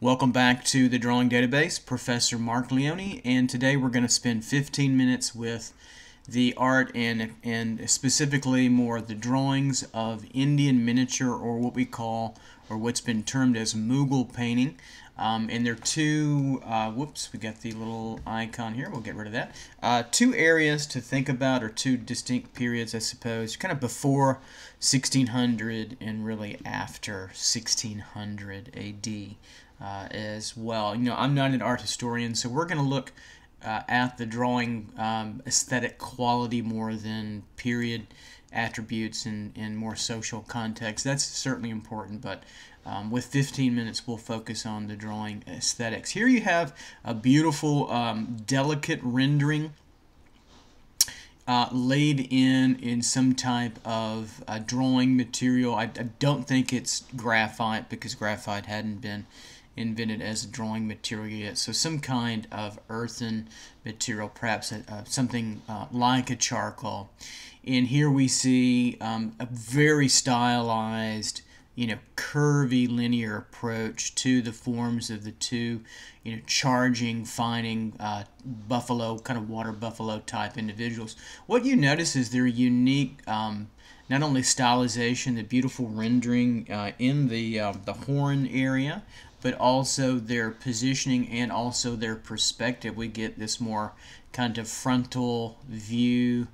Welcome back to the Drawing Database, Professor Marc Leone, and today we're going to spend 15 minutes with the art and specifically more the drawings of Indian miniature, or what we call, or what's been termed as Mughal painting. And there are two, whoops, we got the little icon here, we'll get rid of that. Two areas to think about, or two distinct periods, I suppose, kind of before 1600 and really after 1600 AD. As well. You know, I'm not an art historian, so we're going to look at the drawing aesthetic quality more than period attributes and more social context. That's certainly important, but with 15 minutes we'll focus on the drawing aesthetics. Here you have a beautiful, delicate rendering laid in some type of drawing material. I don't think it's graphite, because graphite hadn't been invented as a drawing material yet. So some kind of earthen material, perhaps something like a charcoal. And here we see a very stylized, curvy linear approach to the forms of the two, charging, fighting buffalo, kind of water buffalo type individuals. What you notice is their unique, not only stylization, the beautiful rendering in the horn area, but also their positioning and also their perspective. We get this more kind of frontal view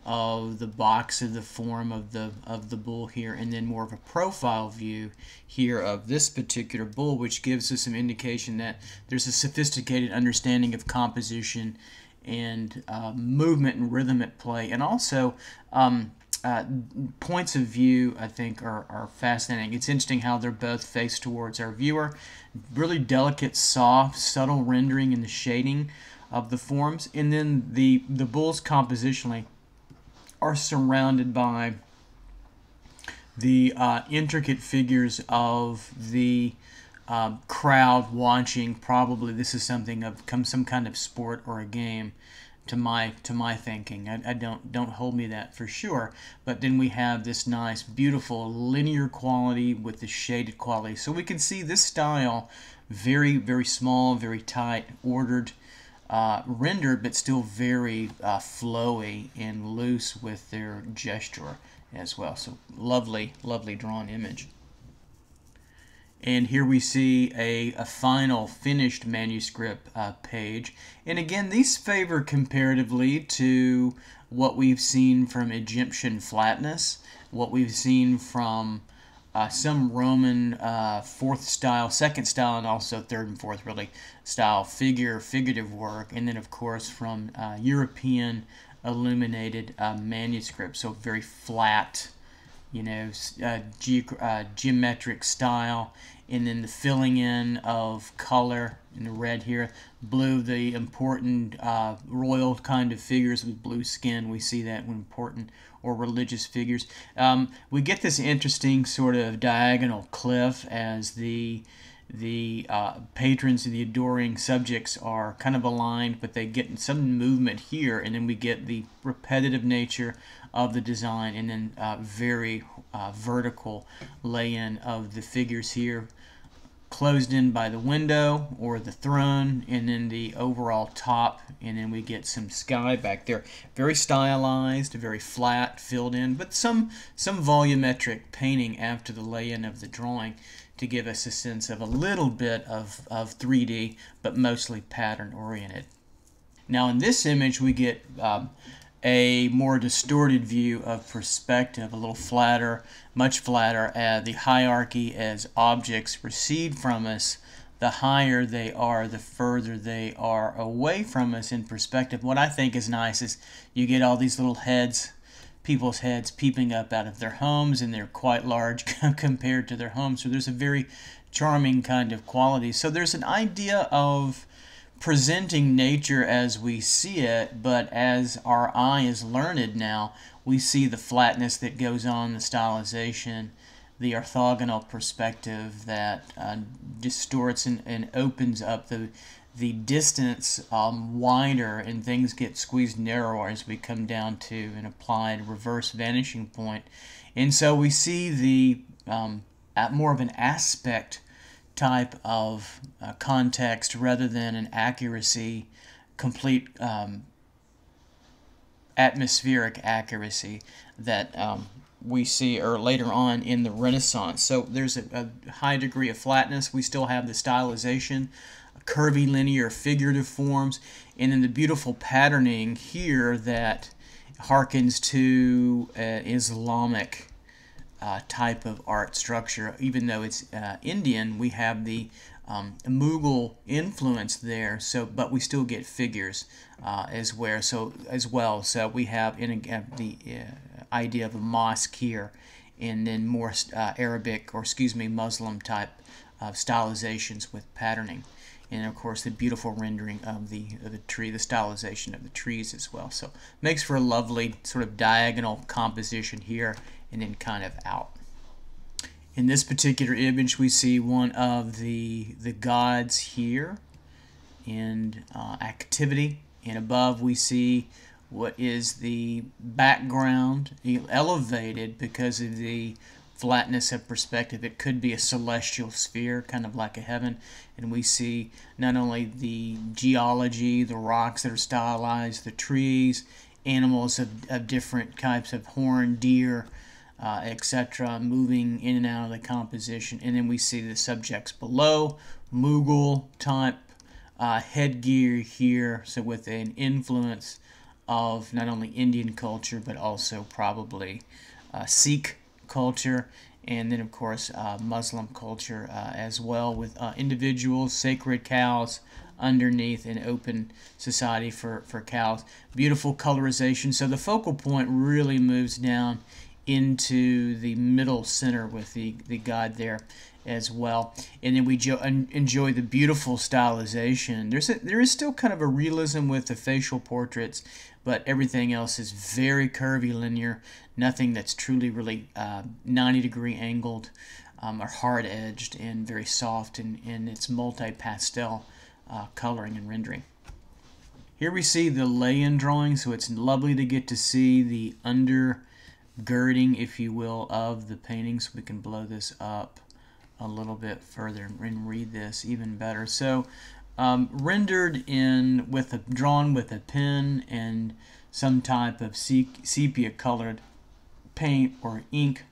of the box of the form of the bull here, and then more of a profile view here of this particular bull, which gives us some indication that there's a sophisticated understanding of composition and movement and rhythm at play, and also points of view, I think, are fascinating. It's interesting how they're both faced towards our viewer. Really delicate, soft, subtle rendering in the shading of the forms, and then the bulls compositionally are surrounded by the intricate figures of the crowd watching. Probably this is something of some kind of sport or a game, to my thinking. I don't hold me that for sure, but then we have this nice, beautiful linear quality with the shaded quality. So we can see this style, very, very small, very tight, ordered, rendered, but still very flowy and loose with their gesture as well. So lovely, lovely drawn image. And here we see a final finished manuscript page. And again, these favor comparatively to what we've seen from Egyptian flatness, what we've seen from some Roman fourth style, second style, and also third and fourth really style figurative work, and then of course from European illuminated manuscripts. So very flat, geometric style, and then the filling in of color in the red here, blue, the important royal kind of figures with blue skin. We see that when important, or religious figures. We get this interesting sort of diagonal cliff as the patrons and the adoring subjects are kind of aligned, but they get some movement here, and then we get the repetitive nature of the design, and then very vertical lay-in of the figures here, closed in by the window or the throne, and then the overall top, and then we get some sky back there. Very stylized, very flat, filled in, but some volumetric painting after the lay-in of the drawing to give us a sense of a little bit of 3D, but mostly pattern oriented. Now in this image we get a more distorted view of perspective, a little flatter, much flatter. The hierarchy, as objects recede from us, the higher they are, the further they are away from us in perspective. What I think is nice is you get all these little heads, people's heads peeping up out of their homes, and they're quite large compared to their homes. So there's a very charming kind of quality. So there's an idea of presenting nature as we see it, but as our eye is learned now, we see the flatness that goes on, the stylization, the orthogonal perspective that distorts and opens up the distance wider, and things get squeezed narrower as we come down to an applied reverse vanishing point. And so we see the more of an aspect type of context rather than an accuracy, complete atmospheric accuracy that we see or later on in the Renaissance. So there's a high degree of flatness. We still have the stylization, curvy, linear, figurative forms, and then the beautiful patterning here that harkens to Islamic type of art structure. Even though it's Indian, we have the Mughal influence there. So, but we still get figures as well. So we have the idea of a mosque here, and then more Arabic or Muslim type of stylizations with patterning. And of course the beautiful rendering of the tree, the stylization of the trees as well. So makes for a lovely sort of diagonal composition here and then kind of out. In this particular image we see one of the gods here in activity, and above we see what is the background elevated because of the flatness of perspective. It could be a celestial sphere, kind of like a heaven, and we see not only the geology, the rocks that are stylized, the trees, animals of different types of horn, deer, etc., moving in and out of the composition, and then we see the subjects below, Mughal type headgear here, so with an influence of not only Indian culture but also probably Sikh culture, and then of course Muslim culture as well, with individuals, sacred cows underneath, an open society for cows. Beautiful colorization. So the focal point really moves down into the middle center with the god there as well, and then we enjoy the beautiful stylization. There is still kind of a realism with the facial portraits, but everything else is very curvy, linear. Nothing that's truly really 90-degree angled or hard edged, and very soft in its multi-pastel coloring and rendering. Here we see the lay-in drawing, so it's lovely to get to see the undergirding, if you will, of the paintings. We can blow this up a little bit further and read this even better. So rendered drawn with a pen and some type of sepia colored paint or ink.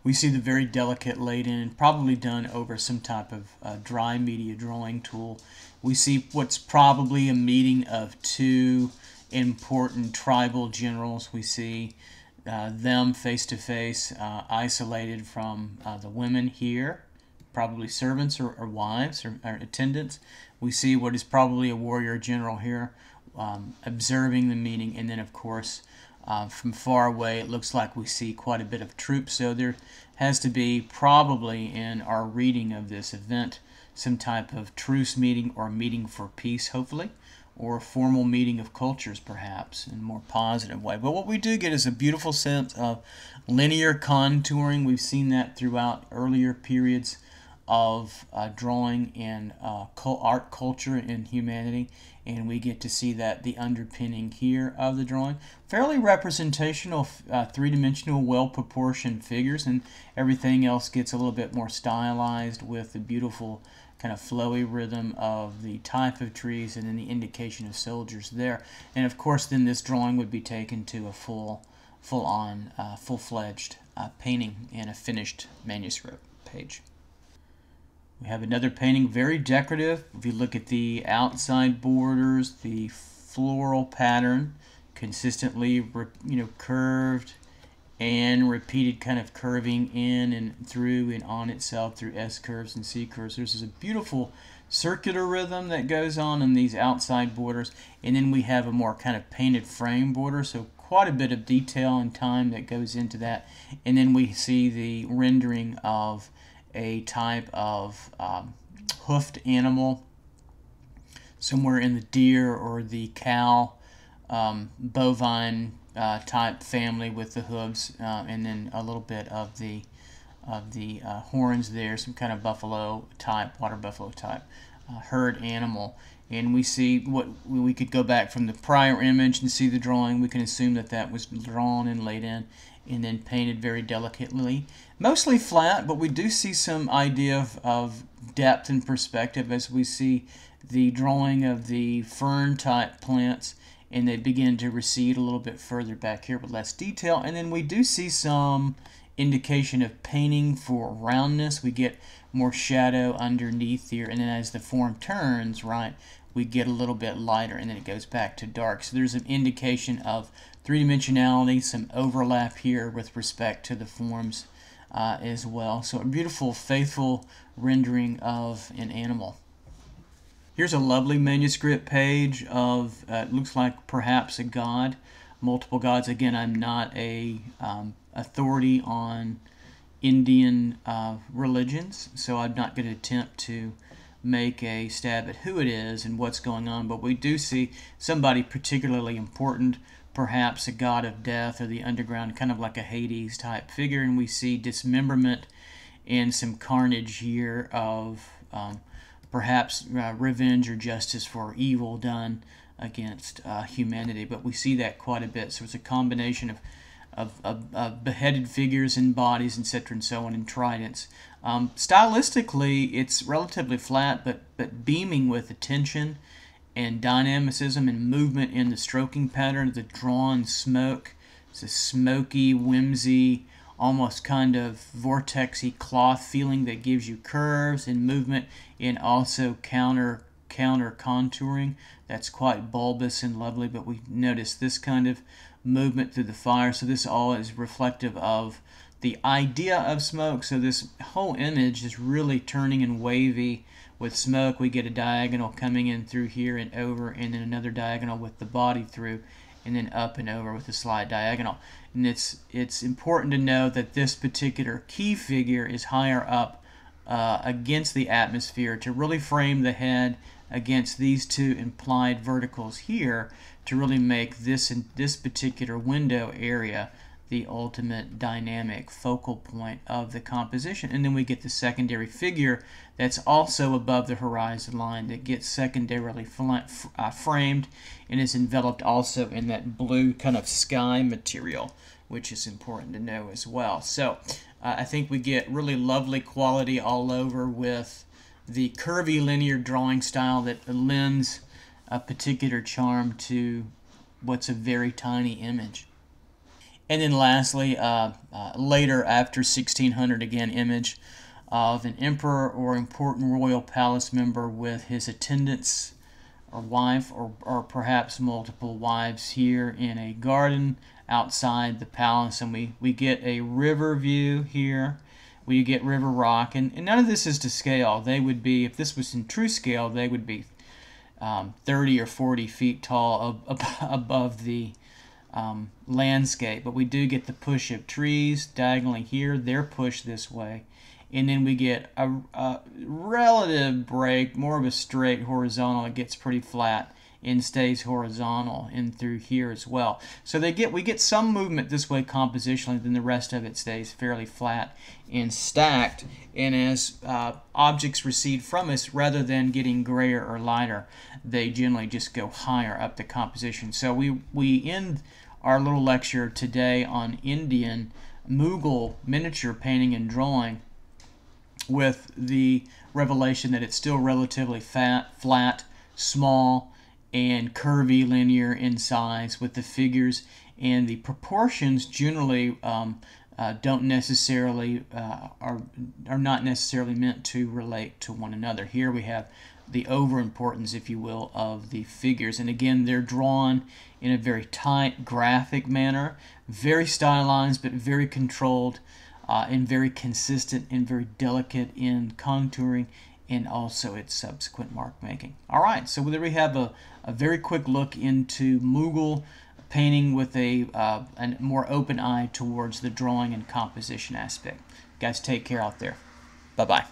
We see the very delicate laid in, probably done over some type of dry media drawing tool. We see what's probably a meeting of two important tribal generals. We see them face to face, isolated from the women here, probably servants or wives or attendants. We see what is probably a warrior general here, observing the meeting, and then of course from far away it looks like we see quite a bit of troops. So there has to be probably in our reading of this event some type of truce meeting or meeting for peace, hopefully, or a formal meeting of cultures, perhaps, in a more positive way. But what we do get is a beautiful sense of linear contouring. We've seen that throughout earlier periods of drawing and art, culture, and humanity, and we get to see that the underpinning here of the drawing. Fairly representational, three-dimensional, well-proportioned figures, and everything else gets a little bit more stylized with the beautiful kind of flowy rhythm of the type of trees and then the indication of soldiers there. And of course then this drawing would be taken to a full-on, full-fledged painting and a finished manuscript page. We have another painting, very decorative. If you look at the outside borders, the floral pattern, consistently curved and repeated kind of curving in and through and on itself through S curves and C curves. There's a beautiful circular rhythm that goes on in these outside borders, and then we have a more kind of painted frame border, so quite a bit of detail and time that goes into that. And then we see the rendering of a type of hoofed animal somewhere in the deer or the cow, bovine type family with the hooves, and then a little bit of the horns there, some kind of buffalo type, water buffalo type herd animal. And we see what we could go back from the prior image and see the drawing. We can assume that that was drawn and laid in and then painted very delicately. Mostly flat, but we do see some idea of depth and perspective as we see the drawing of the fern type plants, and they begin to recede a little bit further back here with less detail. And then we do see some indication of painting for roundness. We get more shadow underneath here, and then as the form turns, right, we get a little bit lighter, and then it goes back to dark. So there's an indication of three-dimensionality, some overlap here with respect to the forms as well. So a beautiful, faithful rendering of an animal. Here's a lovely manuscript page of, it looks like perhaps a god, multiple gods. Again, I'm not a authority on Indian religions, so I'm not going to attempt to make a stab at who it is and what's going on, but we do see somebody particularly important, perhaps a god of death or the underground, kind of like a Hades type figure, and we see dismemberment and some carnage here of perhaps revenge or justice for evil done against humanity. But we see that quite a bit, so it's a combination of beheaded figures and bodies, etc., and so on, and tridents. Stylistically, it's relatively flat, but beaming with attention and dynamicism and movement in the stroking pattern of the drawn smoke. It's a smoky, whimsy, almost kind of vortexy cloth feeling that gives you curves and movement, and also counter contouring. That's quite bulbous and lovely, but we notice this kind of movement through the fire. So this all is reflective of the idea of smoke. So this whole image is really turning and wavy with smoke. We get a diagonal coming in through here and over, and then another diagonal with the body through, and then up and over with a slight diagonal. And it's important to know that this particular key figure is higher up against the atmosphere to really frame the head against these two implied verticals here to really make this particular window area the ultimate dynamic focal point of the composition. And then we get the secondary figure that's also above the horizon line that gets secondarily framed and is enveloped also in that blue kind of sky material, which is important to know as well. So I think we get really lovely quality all over with the curvy linear drawing style that lends a particular charm to what's a very tiny image. And then lastly, later after 1600 again, image of an emperor or important royal palace member with his attendants or wife or perhaps multiple wives here in a garden outside the palace. And we get a river view here. We get river rock, and none of this is to scale. They would be, if this was in true scale, they would be 30 or 40 feet tall above the landscape. But we do get the push of trees diagonally here. They're pushed this way. And then we get a relative break, more of a straight horizontal. It gets pretty flat and stays horizontal and through here as well. So we get some movement this way compositionally, then the rest of it stays fairly flat and stacked. And as objects recede from us, rather than getting grayer or lighter, they generally just go higher up the composition. So we end our little lecture today on Indian Mughal miniature painting and drawing with the revelation that it's still relatively flat, small, and curvy linear in size, with the figures and the proportions generally don't necessarily are not necessarily meant to relate to one another. Here we have the overimportance, if you will, of the figures, and again they're drawn in a very tight graphic manner, very stylized but very controlled and very consistent and very delicate in contouring and also its subsequent mark making. Alright, so there we have a very quick look into Mughal painting with a more open eye towards the drawing and composition aspect. Guys, take care out there. Bye-bye.